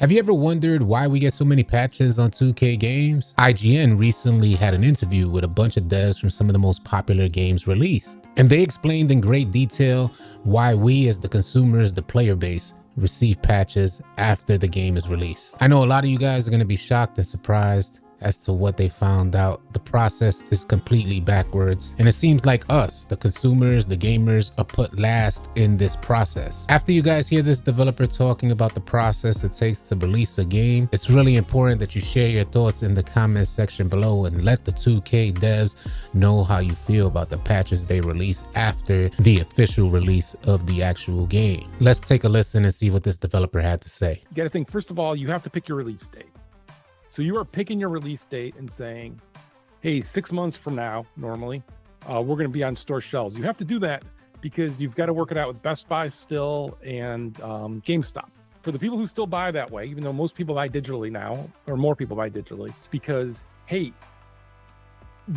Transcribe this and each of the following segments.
Have you ever wondered why we get so many patches on 2K games? IGN recently had an interview with a bunch of devs from some of the most popular games released, and they explained in great detail why we as the consumers, the player base, receive patches after the game is released. I know a lot of you guys are going to be shocked and surprised as to what they found out. The process is completely backwards, and it seems like us, the consumers, the gamers, are put last in this process. After you guys hear this developer talking about the process it takes to release a game, it's really important that you share your thoughts in the comments section below and let the 2K devs know how you feel about the patches they release after the official release of the actual game. Let's take a listen and see what this developer had to say. You got to think, first of all, you have to pick your release date. So you are picking your release date and saying, hey, 6 months from now, normally, we're going to be on store shelves. You have to do that because you've got to work it out with Best Buy still and GameStop. For the people who still buy that way, even though most people buy digitally now, or more people buy digitally, it's because, hey,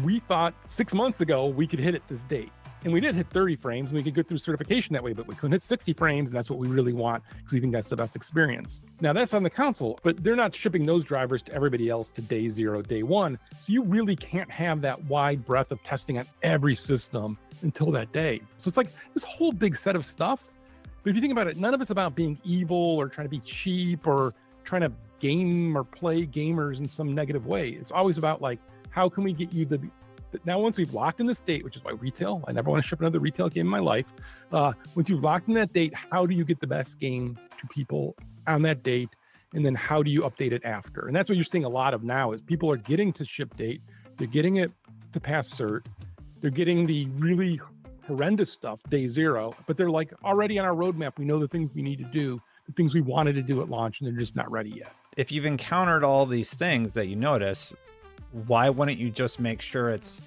we thought 6 months ago we could hit it this date. And we did hit 30 frames and we could go through certification that way, but we couldn't hit 60 frames, and that's what we really want because we think that's the best experience. Now that's on the console, but they're not shipping those drivers to everybody else to day zero, day one. So you really can't have that wide breadth of testing on every system until that day. So it's like this whole big set of stuff. But if you think about it, none of it's about being evil or trying to be cheap or trying to game or play gamers in some negative way. It's always about like, how can we get you the... Now, once we've locked in this date, which is why retail, I never want to ship another retail game in my life. Once you've locked in that date, how do you get the best game to people on that date? And then how do you update it after? And that's what you're seeing a lot of now is people are getting to ship date. They're getting it to pass cert. They're getting the really horrendous stuff day zero, but they're like already on our roadmap. We know the things we need to do, the things we wanted to do at launch, and they're just not ready yet. If you've encountered all these things that you notice, why wouldn't you just make sure it's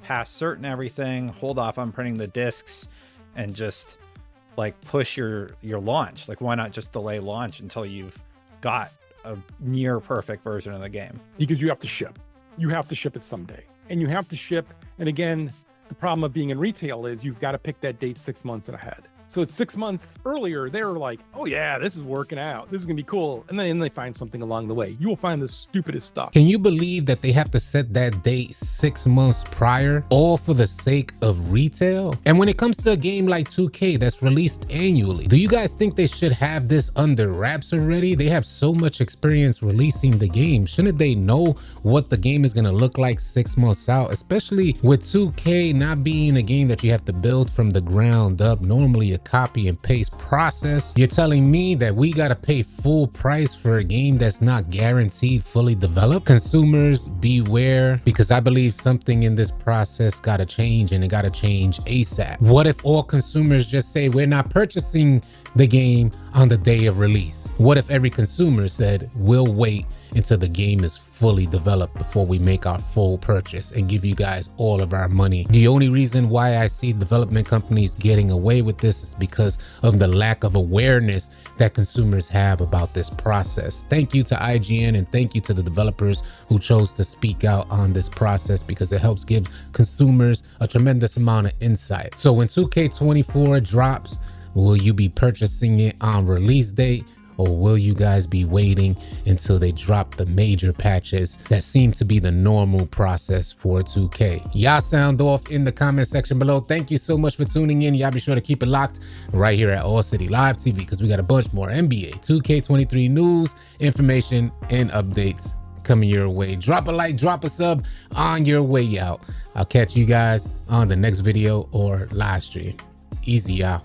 past cert and everything, hold off on printing the discs, and just like push your launch? Like, why not just delay launch until you've got a near perfect version of the game? Because you have to ship. You have to ship it someday. And you have to ship. And again, the problem of being in retail is you've got to pick that date 6 months ahead. So it's 6 months earlier, they were like, oh yeah, this is working out. This is gonna be cool. And then they find something along the way. You will find the stupidest stuff. Can you believe that they have to set that date 6 months prior, all for the sake of retail? And when it comes to a game like 2K that's released annually, do you guys think they should have this under wraps already? They have so much experience releasing the game. Shouldn't they know what the game is gonna look like 6 months out? Especially with 2K not being a game that you have to build from the ground up, normally a copy and paste process. You're telling me that we gotta pay full price for a game that's not guaranteed fully developed? Consumers, beware, because I believe something in this process gotta change, and it gotta change ASAP. What if all consumers just say we're not purchasing the game on the day of release? What if every consumer said we'll wait until the game is fully developed before we make our full purchase and give you guys all of our money? The only reason why I see development companies getting away with this is because of the lack of awareness that consumers have about this process. Thank you to IGN, and thank you to the developers who chose to speak out on this process, because it helps give consumers a tremendous amount of insight. So when 2K24 drops, will you be purchasing it on release date, or will you guys be waiting until they drop the major patches that seem to be the normal process for 2K? Y'all sound off in the comment section below. Thank you so much for tuning in. Y'all be sure to keep it locked right here at AllCity Live TV, because we got a bunch more NBA 2K23 news, information, and updates coming your way. Drop a like, drop a sub on your way out. I'll catch you guys on the next video or live stream. Easy, y'all.